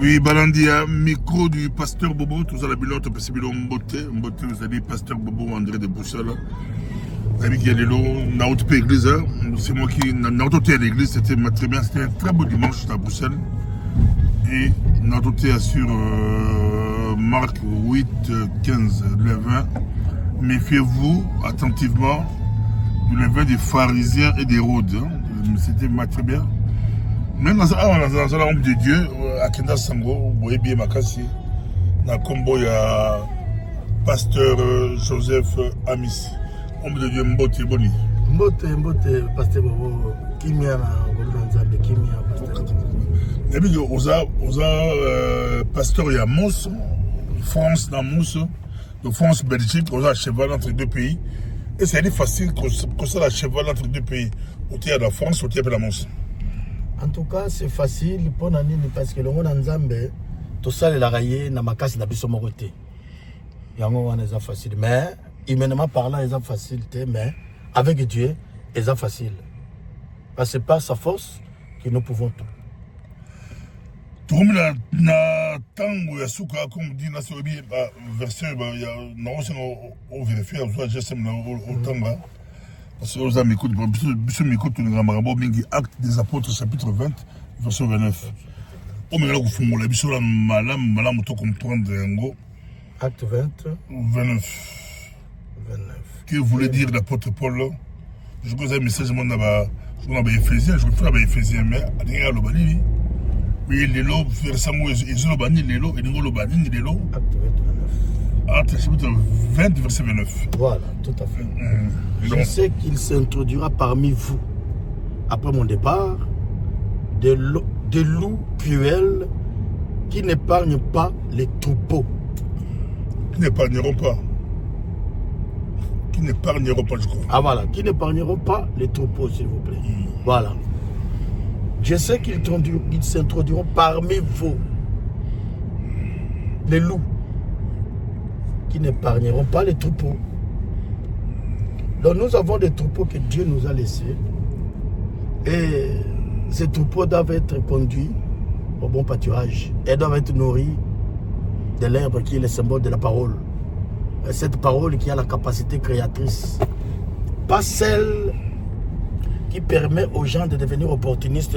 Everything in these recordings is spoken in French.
Oui, Balandia, micro du pasteur Bobo, tout ça, la bilan, tu peux Mbote, vous avez pasteur Bobo André de Boussala. C'est moi qui n'a été à l'église, c'était très bien, c'était un très beau dimanche à Bruxelles. Et n'a été sur Marc 8, 15, le 20. Méfiez-vous attentivement du levain des pharisiens et des Hérodes. C'était très bien. Même dans l'homme de Dieu, à Kenda Sango, vous voyez bien Makassi, dans le combo, il y a pasteur Joseph Amis. Homme de Dieu, Mbote Boni. Mbote, pasteur Bobo, Kimia, Goldanzambe, Kimia, pasteur. Et puis, pasteur, il y a Mousse, France dans Mousse, de France, Belgique, on a un cheval entre deux pays. Et c'est facile qu'on soit à cheval entre deux pays. Au tiers de la France, au tiers de la Mousse. En tout cas, c'est facile pour Nani parce que le monde en Zambie, tout ça, il a rayé, n'a ma casse, n'a pas son côté. Il y a un moment, c'est facile. Mais, humainement parlant, c'est facile. Mais, avec Dieu, c'est facile. Parce que c'est par sa force que nous pouvons tout. Tout le monde a tant de souka, comme dit, il y a verset, il y a on vérifie, je sais, au temps. Parce que vous avez écouté, Actes des Apôtres, chapitre 20, verset 29. On me l'a comprendre. Acte 20, 29. 29. Que voulait dire l'apôtre Paul? Je vous ai un message, je vais Éphésiens, je vais faire Éphésiens, mais rien à l'Obani. Oui, les lots, ils ont l'Obani, les lots, et nous l'Obani, les lots. Acte 29. Acte chapitre 20, verset 29. Voilà, tout à fait. Je sais qu'il s'introduira parmi vous, après mon départ, des loups cruels qui n'épargnent pas les troupeaux. Qui n'épargneront pas. Qui n'épargneront pas, je crois. Ah voilà, qui n'épargneront pas les troupeaux, s'il vous plaît. Voilà. Je sais qu'ils s'introduiront parmi vous, les loups, qui n'épargneront pas les troupeaux. Donc nous avons des troupeaux que Dieu nous a laissés. Et ces troupeaux doivent être conduits au bon pâturage. Et doivent être nourris de l'herbe qui est le symbole de la parole. Et cette parole qui a la capacité créatrice. Pas celle qui permet aux gens de devenir opportunistes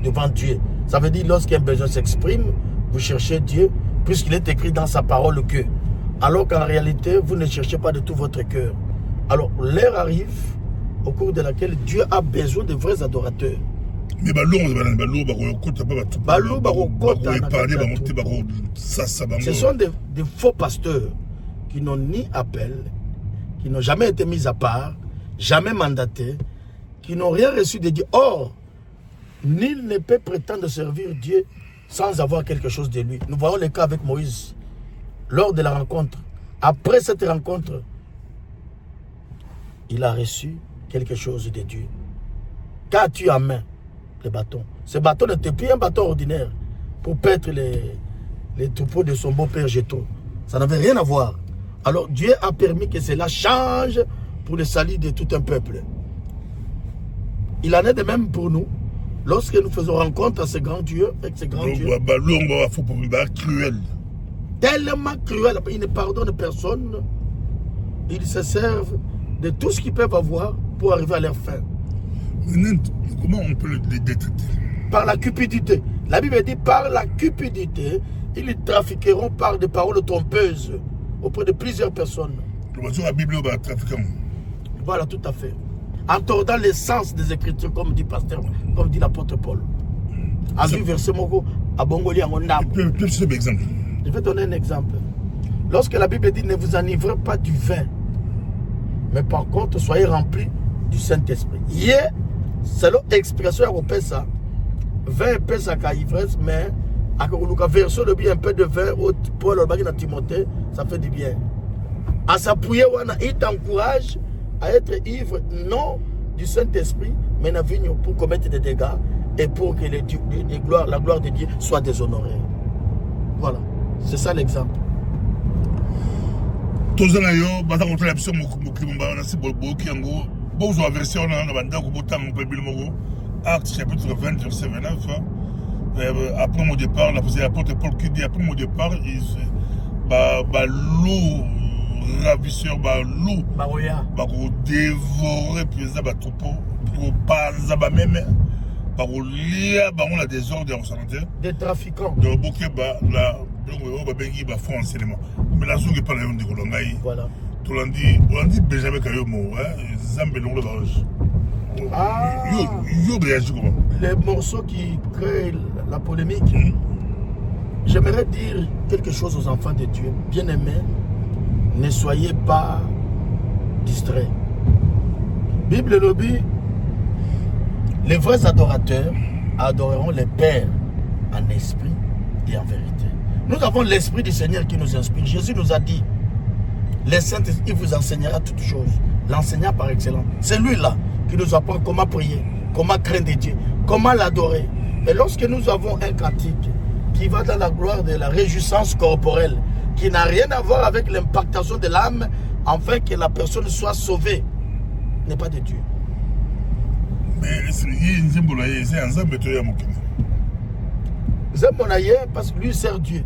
devant Dieu. Ça veut dire lorsqu'un besoin s'exprime, vous cherchez Dieu, puisqu'il est écrit dans sa parole que. Alors qu'en réalité, vous ne cherchez pas de tout votre cœur. Alors, l'heure arrive au cours de laquelle Dieu a besoin de vrais adorateurs. Mais ce sont des faux pasteurs qui n'ont ni appel, qui n'ont jamais été mis à part, jamais mandatés, qui n'ont rien reçu de Dieu. Or, nul ne peut prétendre servir Dieu sans avoir quelque chose de lui. Nous voyons le cas avec Moïse. Lors de la rencontre, après cette rencontre, il a reçu quelque chose de Dieu. Qu'as-tu en main? Le bâton. Ce bâton n'était plus un bâton ordinaire pour paître les troupeaux de son beau-père Jéthro. Ça n'avait rien à voir. Alors Dieu a permis que cela change pour le salut de tout un peuple. Il en est de même pour nous. Lorsque nous faisons rencontre à ce grand Dieu, avec ce grand Dieu, cruel. Tellement cruel, ils ne pardonnent personne. Ils se servent de tout ce qu'ils peuvent avoir pour arriver à leur fin. Comment on peut les détecter? Par la cupidité. La Bible dit par la cupidité, ils trafiqueront par des paroles trompeuses auprès de plusieurs personnes. La Bible va trafiquer. Voilà, tout à fait. En tordant l'essence des Écritures, comme dit pasteur, comme dit l'apôtre Paul. À vu verset Moko, à Bongoli, à Mondam. Exemple. Je vais donner un exemple. Lorsque la Bible dit ne vous enivrez pas du vin, mais par contre soyez remplis du Saint-Esprit. Hier, c'est l'expression européenne ça. Vin pèse à ivresse, mais à la version de bien un peu de vin, Paul le Timothée, ça fait du bien. À s'appuyer, il t'encourage à être ivre, non du Saint-Esprit, mais pour commettre des dégâts et pour que la gloire de Dieu soit déshonorée. Voilà. C'est ça l'exemple. Acte chapitre 20, verset 29. après mon départ, c'est l'apôtre Paul qui dit, après mon départ, l'eau ravisseur, l'eau, dévorer président, troupeau, pour pas même, par lia, on a des ordres des trafiquants. Donc, on va faire enseignement. Mais la zone qui parle de Colongaï, voilà. On dit Benjamin Kayomo, Zambé long le barrage. Les morceaux qui créent la polémique. J'aimerais dire quelque chose aux enfants de Dieu. Bien-aimés, ne soyez pas distraits. Bible le dit, les vrais adorateurs adoreront les pères en esprit et en vérité. Nous avons l'esprit du Seigneur qui nous inspire. Jésus nous a dit, les saints, il vous enseignera toutes choses. L'enseignant par excellence. C'est lui-là qui nous apprend comment prier, comment craindre Dieu, comment l'adorer. Et lorsque nous avons un cantique qui va dans la gloire de la réjouissance corporelle, qui n'a rien à voir avec l'impactation de l'âme, afin que la personne soit sauvée, n'est pas de Dieu. Mais c'est un Zambonaye. Zambonaye, parce que lui sert Dieu.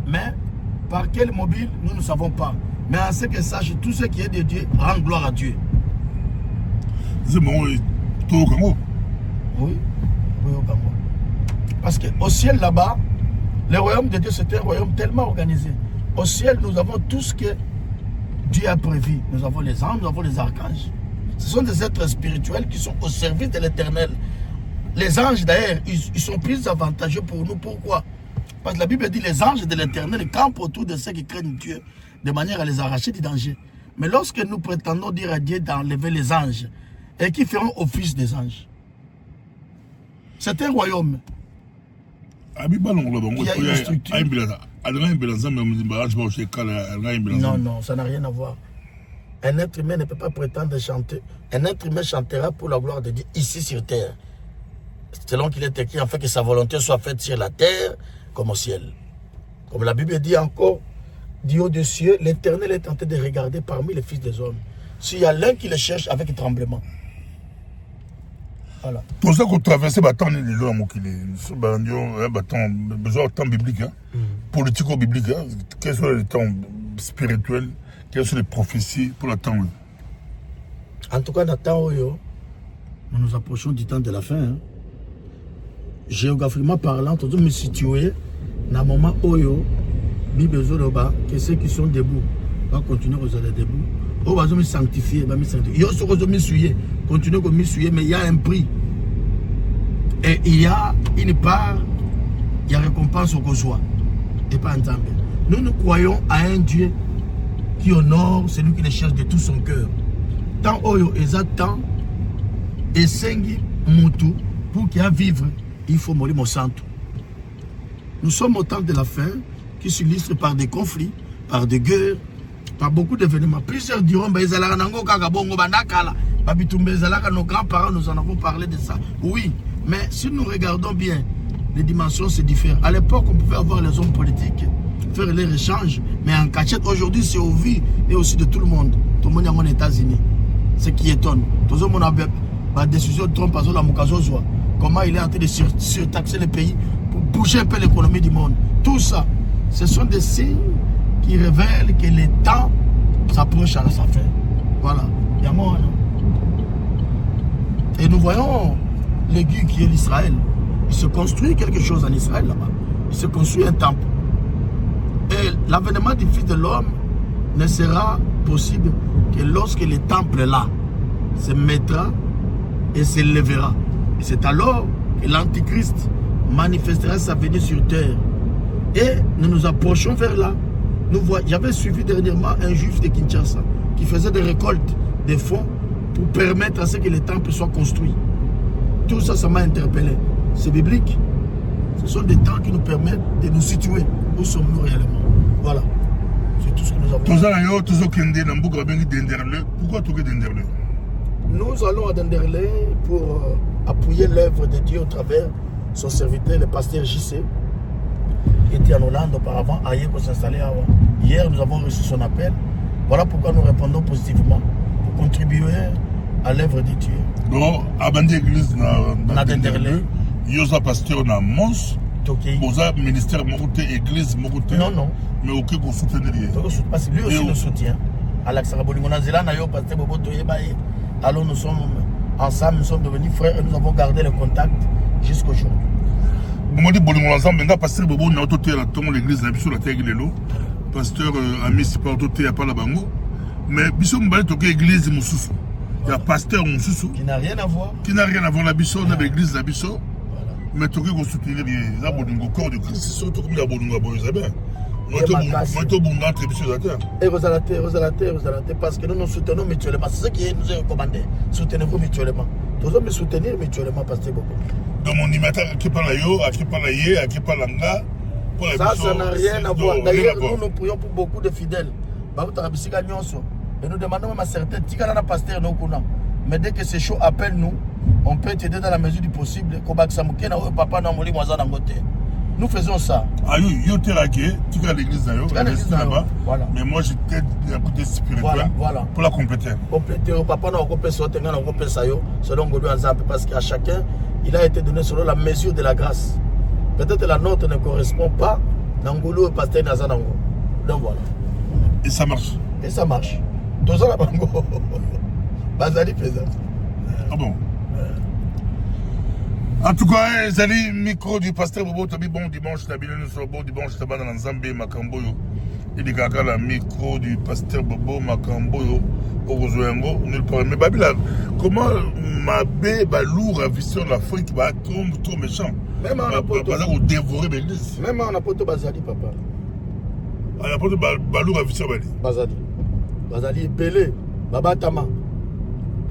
Mais par quel mobile, nous ne savons pas. Mais en ce que sache, tout ce qui est de Dieu rend gloire à Dieu. C'est bon, tout au Congo. Oui, au Congo. Parce qu'au ciel là-bas, le royaume de Dieu, c'est un royaume tellement organisé. Au ciel, nous avons tout ce que Dieu a prévu. Nous avons les anges, nous avons les archanges. Ce sont des êtres spirituels qui sont au service de l'éternel. Les anges, d'ailleurs, ils sont plus avantageux pour nous. Pourquoi? Parce que la Bible dit les anges de l'éternel campent autour de ceux qui craignent Dieu, de manière à les arracher du danger. Mais lorsque nous prétendons dire à Dieu d'enlever les anges, et qui feront office des anges, c'est un royaume. Il y a une structure. Non, ça n'a rien à voir. Un être humain ne peut pas prétendre chanter. Un être humain chantera pour la gloire de Dieu ici sur terre. Selon qu'il est écrit, en fait que sa volonté soit faite sur la terre comme au ciel. Comme la Bible dit encore, du haut des cieux, l'Éternel est tenté de regarder parmi les fils des hommes. S'il y a l'un qui le cherche avec tremblement. Voilà. Pour ça qu'on traverse le temps biblique, politico-biblique, quels sont les temps spirituels, quelles sont les prophéties pour le temps? En tout cas, dans le temps, nous nous approchons du temps de la fin. Géographiquement parlant, nous sommes situés dans le moment où Bible Zoloba, que ceux qui sont debout vont continuer à aller debout. On va me sanctifier, va me sanctifier. Il y a ceux qui me souiller, continuer à me souiller, mais il y a un prix. Et il y a une part, il y a récompense au Gozois. Et pas en Zambie. Nous croyons à un Dieu qui honore celui qui le cherche de tout son cœur. Tant Oyo exactement, et Sengi Moutou, pour qu'il y ait vivre, il faut mourir mon santo. Nous sommes au temps de la fin qui s'illustre par des conflits, par des guerres, par beaucoup d'événements. Plusieurs diront, nos grands-parents, nous en avons parlé de ça. Oui, mais si nous regardons bien, les dimensions se diffèrent. À l'époque, on pouvait avoir les hommes politiques, faire les échanges, mais en cachette, aujourd'hui, c'est au vu et aussi de tout le monde. Tout le monde est aux États-Unis. Ce qui étonne. Tout le monde a la décision de Trump, comment il est en train de surtaxer le pays pour bouger un peu l'économie du monde. Tout ça, ce sont des signes qui révèlent que le temps s'approche à sa fin. Voilà. Et nous voyons l'aigu qui est l'Israël. Il se construit quelque chose en Israël là-bas. Il se construit un temple. Et l'avènement du Fils de l'homme ne sera possible que lorsque le temple là se mettra et s'élèvera. Et c'est alors que l'Antichrist manifestera sa venue sur terre. Et nous nous approchons vers là. J'avais suivi dernièrement un juif de Kinshasa qui faisait des récoltes de fonds pour permettre à ce que le temple soit construit. Tout ça, ça m'a interpellé. C'est biblique. Ce sont des temps qui nous permettent de nous situer. Où sommes-nous réellement? Voilà. C'est tout ce que nous avons. Pourquoi tu es Denderle? Nous allons à Denderle pour appuyer l'œuvre de Dieu au travers son serviteur, le pasteur JC, qui était en Hollande auparavant, ailleurs pour s'installer avant. Hier, nous avons reçu son appel. Voilà pourquoi nous répondons positivement pour contribuer à l'œuvre de Dieu. Donc, à l'église, Denderle. yoza pasteur na mons boza ministère mokote église mokote non mais ok ko soutenir parce que lui aussi nous soutient Alexandre Bolingo na zela na yo pasteur Bobo toyeba ye. Alors nous sommes ensemble, nous sommes devenus frères et nous avons gardé le contact jusqu'aujourd'hui. Bon dit Bolingo ensemble nga pasteur Bobo na autoté la ton l'église na biso la tegi lelo pasteur ami c'est pas autoté ya pas la bango mais biso mbale toke église mususu. Il y a pasteur mususu qui n'a rien à voir la biso na l'église la biso. Mais tu peux soutenir les abonnés au corps de Christ, surtout comme les abonnés à Boisabé. Moi, tu es bon d'entrer sur la terre. Et vous allez parce que nous nous soutenons mutuellement. C'est ce qui nous est recommandé. Soutenez-vous mutuellement. Nous allons me soutenir mutuellement, Pasteur Bobo. Dans mon image, à qui parle yo, à qui parle yé, à qui parle nga. Ça n'a rien à voir. D'ailleurs, nous prions pour beaucoup de fidèles. Et nous demandons même à certains, Tigana Pasteur Nokuna. Mais dès que c'est chaud, appelle-nous. On peut t'aider dans la mesure du possible. Nous faisons ça. Yo t'es raqué, tu vas à l'église là-bas. Voilà. Mais moi je t'aide d'un côté spirituel voilà. Pour la compléter. Compléter. Papa n'a pas sorti, n'a pas ça selon Godou Azap parce qu'à chacun il a été donné selon la mesure de la grâce. Peut-être la nôtre ne correspond pas. Nangolo et Pasteur Nazanango. Donc voilà. Et ça marche. Tous la bango. Bazali présent. Ah bon. En tout cas, les amis, micro du pasteur Bobo, Tobi, bon dimanche, bon dimanche, Taba dans Nzambé, Makamboyo. Il dit que la micro du pasteur Bobo, Makamboyo, Orozoyango, on ne le parle. Mais Babila, comment ma bé, lourd à vision de l'Afrique, trop méchant. Même en apôtre. Dévorer l'église. Même en apôtre Bazali, papa. En apôtre Balour à vision Bazali. Bazali est belé. Baba Tama.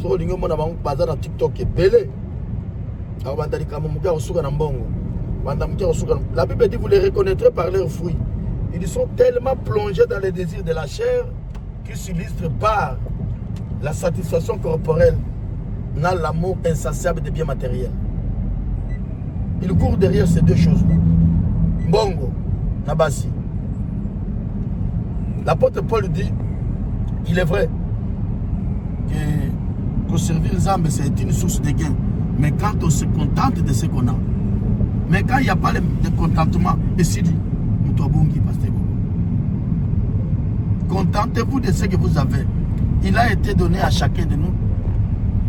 So lingo mona bango baza na TikTok belé. Alors bandali kama mukia osuka na mbongo. Banda mukia osuka. La Bible dit vous les reconnaîtrez par leurs fruits. Ils sont tellement plongés dans les désirs de la chair qu'ils s'illustrent par la satisfaction corporelle dans l'amour insatiable des biens matériels. Ils courent derrière ces deux choses-là. Mbongo, Nabasi. L'apôtre Paul dit, il est vrai que servir les âmes, c'est une source de gain. Mais quand on se contente de ce qu'on a, mais quand il n'y a pas de contentement, et si dit, contentez-vous de ce que vous avez. Il a été donné à chacun de nous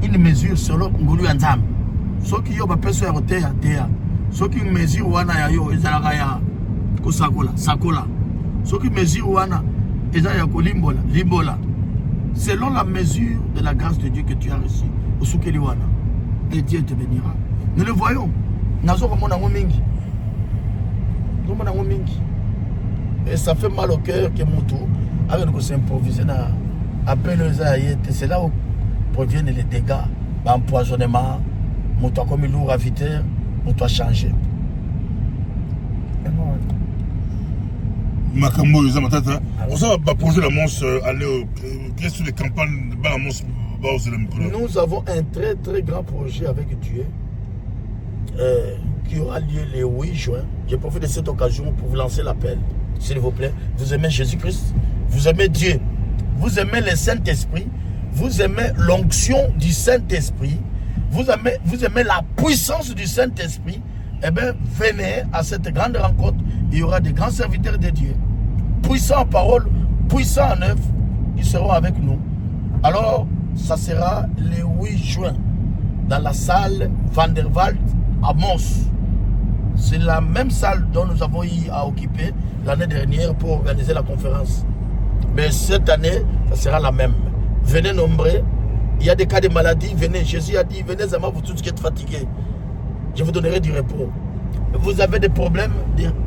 une mesure selon Ngulu Anzam. Ceux qui ont besoin de terre, ceux qui mesurent wana yo, ezalaka kosakola, sakola. Ceux qui mesurent wana, ezalaka kolimbola, limbola. Selon la mesure de la grâce de Dieu que tu as reçue, et Dieu te bénira. Nous le voyons. Et ça fait mal au cœur que Moutou, avec nous s'improviser dans appel aux aïeux, c'est là où proviennent les dégâts, l'empoisonnement, Moutou a commis lourd à viteur, Moutou a changé. Makambo, on va poser la monstre, aller quelles sont les campagnes de la monstre. Nous avons un très très grand projet avec Dieu qui aura lieu le 8 juin. Je profite de cette occasion pour vous lancer l'appel. S'il vous plaît, vous aimez Jésus-Christ, vous aimez Dieu, vous aimez le Saint-Esprit, vous aimez l'onction du Saint-Esprit, vous aimez la puissance du Saint-Esprit, eh bien, venez à cette grande rencontre. Il y aura des grands serviteurs de Dieu, puissants en parole, puissants en œuvre, qui seront avec nous. Alors, ça sera le 8 juin dans la salle Vanderwald à Mons. C'est la même salle dont nous avons eu à occuper l'année dernière pour organiser la conférence. Mais cette année, ça sera la même. Venez nombreux. Il y a des cas de maladie. Venez. Jésus a dit, venez à vous tous qui êtes fatigués. Je vous donnerai du repos. Vous avez des problèmes,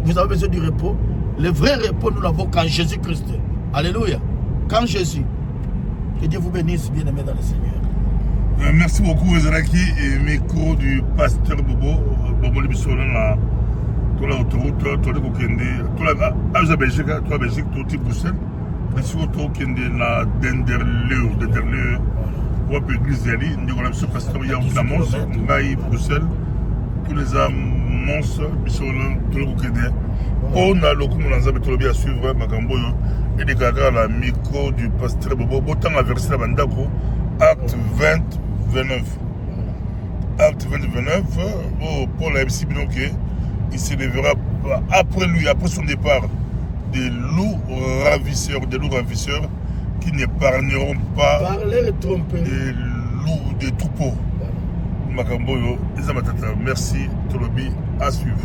vous avez besoin du repos. Le vrai repos, nous l'avons quand Jésus-Christ. Alléluia. Quand Jésus. Que Dieu vous bénisse, bien-aimés dans le Seigneur. Merci beaucoup, Ezraki, et micro du pasteur Bobo. Bobo Libisola, la autoroute, toi, le Kokende, toi, la Belgique, toi, Belgique, toi, Bruxelles. Et si vous avez la dernière, ou un peu l'église d'Ali, nous avons ce pasteur, il y a un Mons, Ngaï, Bruxelles, tous les âmes, Mons, Bisola, tout le Kokende. On a le coup, on a tout le bien à suivre, Makamboyo. Et des gagas la micro du pasteur Bobo, autant à verser la bandako, acte 20, 29. Acte 20-29, Paul a MC Binoké, il s'élèvera après lui, après son départ, des loups ravisseurs qui n'épargneront pas des loups, des troupeaux. Makamboyo, Ezamatata, merci, Tolobi, à suivre.